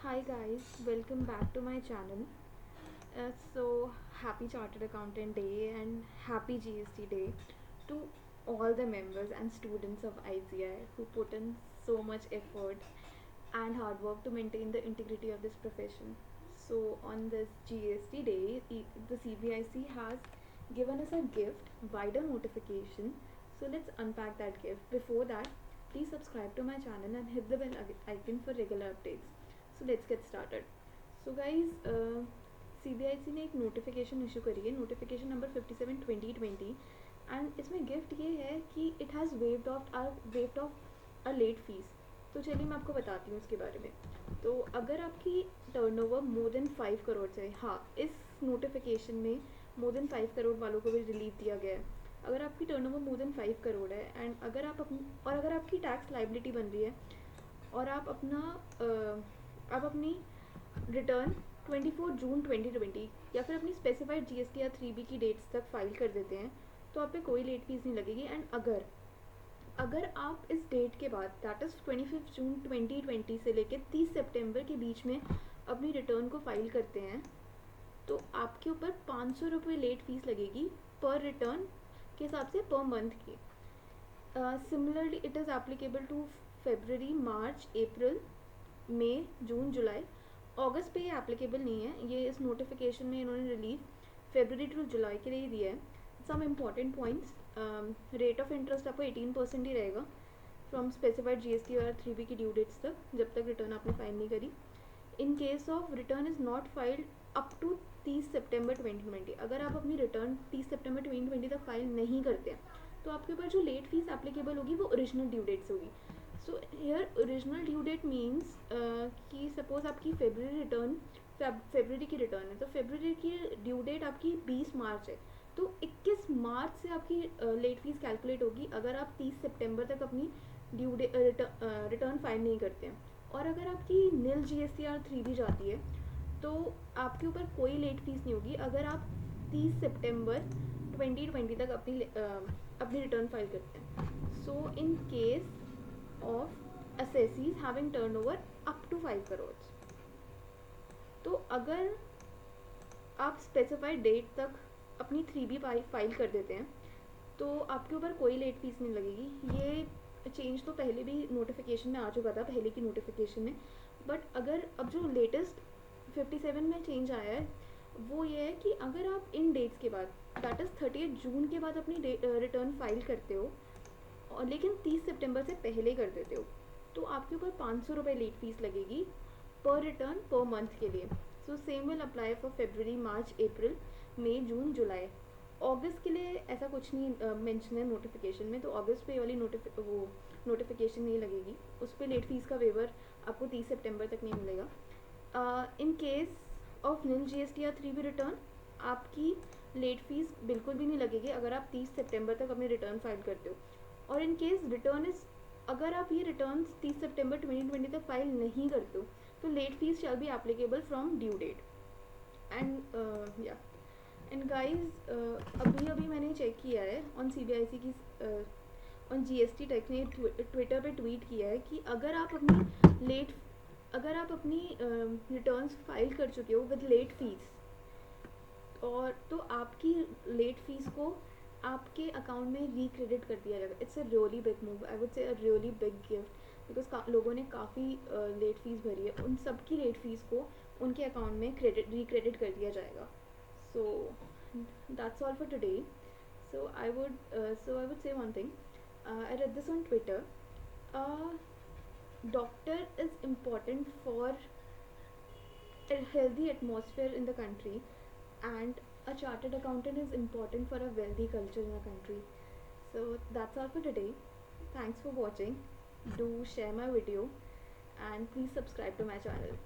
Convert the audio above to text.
Hi guys, welcome back to my channel. So happy Chartered Accountant Day and happy GST Day to all the members and students of ICI who put in so much effort and hard work to maintain the integrity of this profession. So on this GST Day, the CBIC has given us a gift, wider notification. So let's unpack that gift. Before that, please subscribe to my channel and hit the bell icon for regular updates. So let's get started. So guys, CBIC ने एक notification issue करी है, notification number 57/2020 and इसमें गिफ्ट ये है कि it has waived off a late fee. तो चलिए मैं आपको बताती हूँ उसके बारे में. तो अगर आपकी टर्नओवर मोर देन 5 करोड़ है, हाँ इस नोटिफिकेशन में मोर देन 5 करोड़ वालों को भी रिलीफ दिया गया है. अगर आपकी टर्नओवर मोर देन 5 करोड़ है एंड अगर आपकी टैक्स लाइबिलिटी बन रही है और आप अपनी रिटर्न 24 जून 2020 या फिर अपनी स्पेसिफाइड जीएसटी या 3B की डेट्स तक फाइल कर देते हैं तो आप पे कोई लेट फीस नहीं लगेगी. एंड अगर आप इस डेट के बाद दैट इज़ 25 जून 2020 से लेकर 30 सितंबर के बीच में अपनी रिटर्न को फाइल करते हैं तो आपके ऊपर 500 रुपये लेट फीस लगेगी पर रिटर्न के हिसाब से पर मंथ की. Similarly it is applicable to February, March, April, May, June, July. अगस्त पे ये एप्लीकेबल नहीं है. ये इस नोटिफिकेशन में इन्होंने रिलीफ फेबररी टू जुलाई के लिए ही दिया है. Some important points, rate of interest आपको 18% ही रहेगा फ्रॉम स्पेसिफाइड जीएसटी और 3B की ड्यू डेट्स तक जब तक रिटर्न आपने फाइल नहीं करी. In case of return is not filed up to 30 September 2020, अगर आप अपनी रिटर्न 30 सितंबर 2020 तक फाइल नहीं करते हैं तो आपके ऊपर जो लेट फीस एप्लीकेबल होगी वो ओरिजिनल ड्यू डेट्स होगी. So here original due that means कि सपोज आपकी फेबररी की रिटर्न है तो फेबररी की ड्यू डेट आपकी 20 मार्च है तो 21 मार्च से आपकी लेट फीस कैलकुलेट होगी अगर आप 30 सितंबर तक अपनी रिटर्न फाइल नहीं करते हैं. और अगर आपकी नील GSTR 3B जाती है तो आपके ऊपर कोई लेट फीस नहीं होगी अगर आप 30 सितंबर 2020 तक अपनी रिटर्न फाइल करते हैं. So in case of assessees having turnover up to 5 crores, तो अगर आप स्पेसिफाइड डेट तक अपनी 3B फाइल कर देते हैं तो आपके ऊपर कोई लेट फीस नहीं लगेगी. ये चेंज तो पहले भी नोटिफिकेशन में आ चुका था, पहले की नोटिफिकेशन में. बट अगर अब जो लेटेस्ट 57 में चेंज आया है वो ये है कि अगर आप इन डेट्स के बाद दैट इज़ 30 जून के बाद अपनी रिटर्न फाइल करते हो और लेकिन 30 सितंबर से पहले कर देते हो तो आपके ऊपर 500 रुपये लेट फीस लगेगी पर रिटर्न पर मंथ के लिए. So same will apply for February, March, April, May, June, July. अगस्त के लिए ऐसा कुछ नहीं मेंशन है नोटिफिकेशन में, तो अगस्त पे वाली नोटिफिकेशन नहीं लगेगी. उस पर लेट फीस का वेवर आपको 30 सितंबर तक नहीं मिलेगा. In case of nil GST या 3B रिटर्न आपकी लेट फीस बिल्कुल भी नहीं लगेगी अगर आप 30 सितंबर तक अपनी रिटर्न फाइल करते हो. और इन केस रिटर्न इज अगर आप ये रिटर्न 30 सितंबर 2020 तक फाइल नहीं करते हो तो late fee shall be applicable from due date. And या एंड गाइज अभी मैंने चेक किया है ऑन CBIC की ऑन GST टेक ने ट्विटर पे ट्वीट किया है कि अगर आप अपनी रिटर्न्स फाइल कर चुके हो विद लेट फीस और तो आपकी लेट फीस को आपके अकाउंट में रिक्रेडिट कर दिया जाएगा. It's a really big move, I would say a really big gift because लोगों ने काफ़ी लेट फीस भरी है. उन सब की लेट फीस को उनके अकाउंट में रिक्रेडिट कर दिया जाएगा. So that's all for today. So I would say one thing. I read this on Twitter. Doctor is important for a healthy atmosphere in the country, and a chartered accountant is important for a wealthy culture in a country. So that's all for today. Thanks for watching. Do share my video and please subscribe to my channel.